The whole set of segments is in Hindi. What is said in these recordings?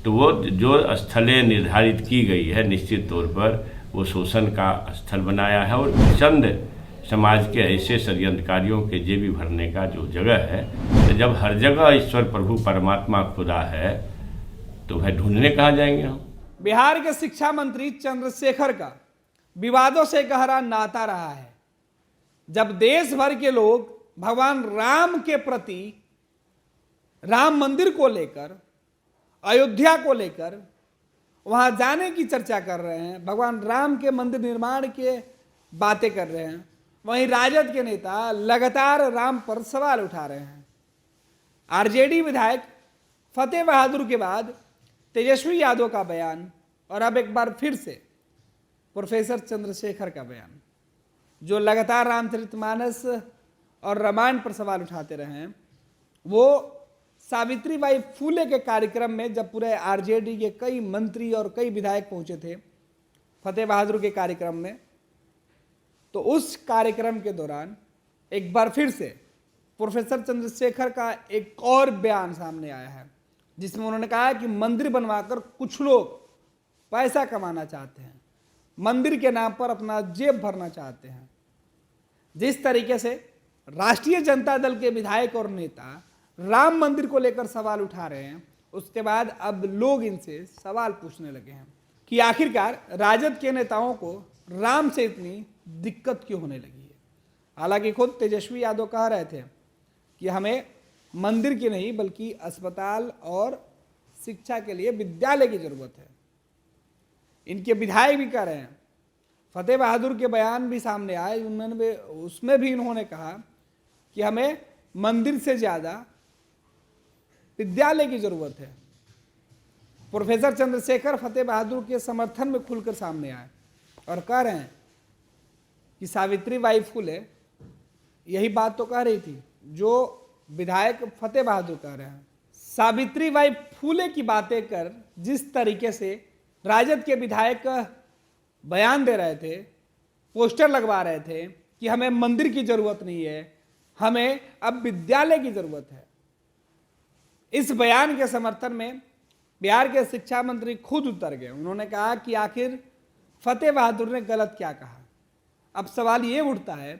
तो वो जो स्थलें निर्धारित की गई है निश्चित तौर पर वो शोषण का स्थल बनाया है और चंद समाज के ऐसे षड्यंत्रकारियों के जेबी भरने का जो जगह है। तो जब हर जगह ईश्वर प्रभु परमात्मा खुदा है तो वह ढूंढने कहाँ जाएंगे हम। बिहार के शिक्षा मंत्री चंद्रशेखर का विवादों से गहरा नाता रहा है। जब देश भर के लोग भगवान राम के प्रति, राम मंदिर को लेकर, अयोध्या को लेकर वहां जाने की चर्चा कर रहे हैं, भगवान राम के मंदिर निर्माण के बातें कर रहे हैं, वहीं राजद के नेता लगातार राम पर सवाल उठा रहे हैं। आरजेडी विधायक फतेह बहादुर के बाद तेजस्वी यादव का बयान और अब एक बार फिर से प्रोफेसर चंद्रशेखर का बयान, जो लगातार रामचरितमानस और रामायण पर सवाल उठाते रहे हैं, वो सावित्रीबाई फूले के कार्यक्रम में जब पूरे आरजेडी के कई मंत्री और कई विधायक पहुंचे थे फतेह बहादुर के कार्यक्रम में, तो उस कार्यक्रम के दौरान एक बार फिर से प्रोफेसर चंद्रशेखर का एक और बयान सामने आया है, जिसमें उन्होंने कहा कि मंदिर बनवाकर कुछ लोग पैसा कमाना चाहते हैं, मंदिर के नाम पर अपना जेब भरना चाहते हैं। जिस तरीके से राष्ट्रीय जनता दल के विधायक और नेता राम मंदिर को लेकर सवाल उठा रहे हैं, उसके बाद अब लोग इनसे सवाल पूछने लगे हैं कि आखिरकार राजद के नेताओं को राम से इतनी दिक्कत क्यों होने लगी है। हालांकि खुद तेजस्वी यादव कह रहे थे कि हमें मंदिर की नहीं बल्कि अस्पताल और शिक्षा के लिए विद्यालय की जरूरत है। इनके विधायक भी कह रहे हैं, फतेह बहादुर के बयान भी सामने आए, उसमें भी इन्होंने कहा कि हमें मंदिर से ज़्यादा विद्यालय की जरूरत है। प्रोफेसर चंद्रशेखर फतेह बहादुर के समर्थन में खुलकर सामने आए और कह रहे हैं कि सावित्रीबाई फूले यही बात तो कह रही थी जो विधायक फतेह बहादुर कह रहे हैं। सावित्रीबाई फूले की बातें कर जिस तरीके से राजद के विधायक बयान दे रहे थे, पोस्टर लगवा रहे थे कि हमें मंदिर की जरूरत नहीं है, हमें अब विद्यालय की जरूरत है, इस बयान के समर्थन में बिहार के शिक्षा मंत्री खुद उतर गए। उन्होंने कहा कि आखिर फतेह बहादुर ने गलत क्या कहा। अब सवाल ये उठता है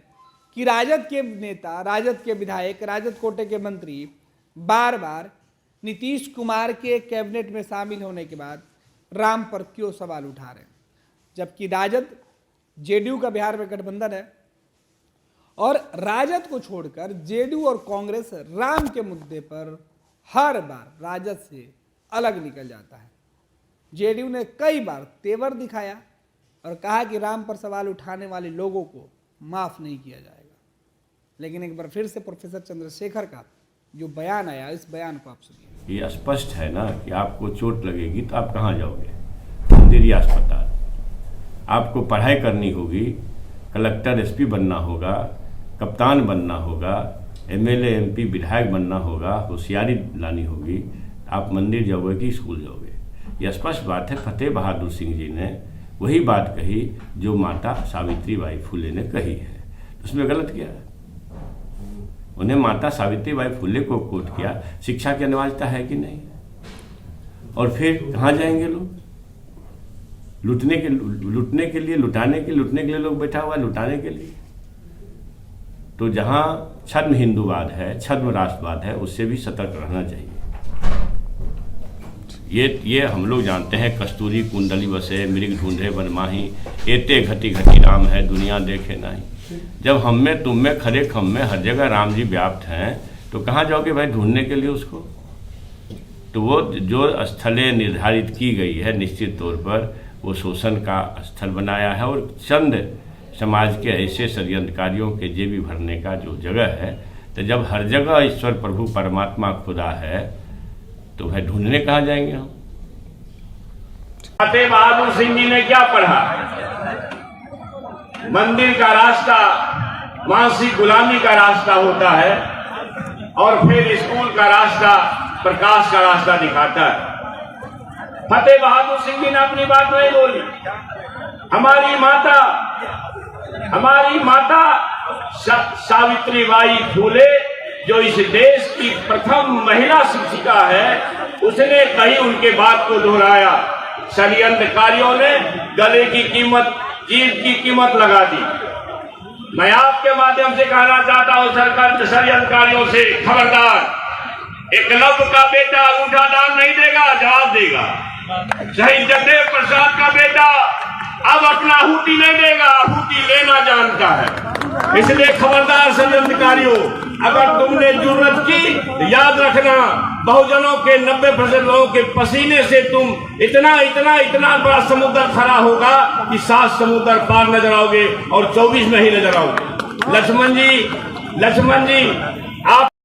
कि राजद के नेता, राजद के विधायक, राजद कोटे के मंत्री बार बार नीतीश कुमार के कैबिनेट में शामिल होने के बाद राम पर क्यों सवाल उठा रहे हैं, जबकि राजद जेडीयू का बिहार में गठबंधन है और राजद को छोड़कर जेडीयू और कांग्रेस राम के मुद्दे पर हर बार राजद से अलग निकल जाता है। जेडीयू ने कई बार तेवर दिखाया और कहा कि राम पर सवाल उठाने वाले लोगों को माफ नहीं किया जाएगा, लेकिन एक बार फिर से प्रोफेसर चंद्रशेखर का जो बयान आया, इस बयान को आप सुनिए। ये स्पष्ट है ना कि आपको चोट लगेगी तो आप कहाँ जाओगे, मंदिर या अस्पताल। आपको पढ़ाई करनी होगी, कलेक्टर एसपी बनना होगा, कप्तान बनना होगा, एमएलए एमपी विधायक बनना होगा, होशियारी लानी होगी, आप मंदिर जाओगे कि स्कूल जाओगे। यह स्पष्ट बात है। फतेह बहादुर सिंह जी ने वही बात कही जो माता सावित्रीबाई फूले ने कही है, उसमें गलत किया। उन्हें माता सावित्रीबाई फूले को कोट किया। शिक्षा की अनिवार्यता है कि नहीं? और फिर कहाँ जाएंगे लोग? लुटने के लिए, लुटाने के लिए लोग बैठा हुआ है, लुटाने के लिए। तो जहां छद्म हिंदूवाद है, छद्म राष्ट्रवाद है, उससे भी सतर्क रहना चाहिए। ये हम लोग जानते हैं, कस्तूरी कुंडली बसे मृग ढूंढे बनमाही, एते घटी घटी राम है दुनिया देखे नहीं। जब हम में तुम में खरे खम में हर जगह राम जी व्याप्त हैं, तो कहाँ जाओगे भाई ढूंढने के लिए उसको? तो वो जो स्थलें निर्धारित की गई है निश्चित तौर पर वो शोषण का स्थल बनाया है और चंद समाज के ऐसे षड्यंत्रकारियों के जेबी भरने का जो जगह है। तो जब हर जगह ईश्वर प्रभु परमात्मा खुदा है तो वह ढूंढने कहाँ जाएंगे हम। फतेह बहादुर सिंह जी ने क्या पढ़ा? मंदिर का रास्ता मानसिक गुलामी का रास्ता होता है और फिर स्कूल का रास्ता प्रकाश का रास्ता दिखाता है। फतेह बहादुर सिंह जी ने अपनी बात नहीं बोली। हमारी माता सावित्रीबाई फूले जो इस देश की प्रथम महिला शिक्षिका है, उसने कहीं उनके बात को दोहराया। षड्यंत्रकारियों ने गले की कीमत, जीभ की कीमत लगा दी। मैं आपके माध्यम से कहना चाहता हूं सरकार षड्यंत्रकारियों से, खबरदार। एकलव्य का बेटा अंगूठा दान नहीं देगा, जवाब देगा। शहीद जगदेव प्रसाद का बेटा अब अपना आहुति नहीं देगा, आहुति लेना जानता है। इसलिए खबरदार षड्यंत्रकारियों, अगर तुमने जुर्रत की तो याद रखना, बहुजनों के 90% लोगों के पसीने से तुम इतना बड़ा समुद्र खड़ा होगा कि 7 समुद्र पार नजर आओगे और 24 में ही नजर आओगे। लक्ष्मण जी आप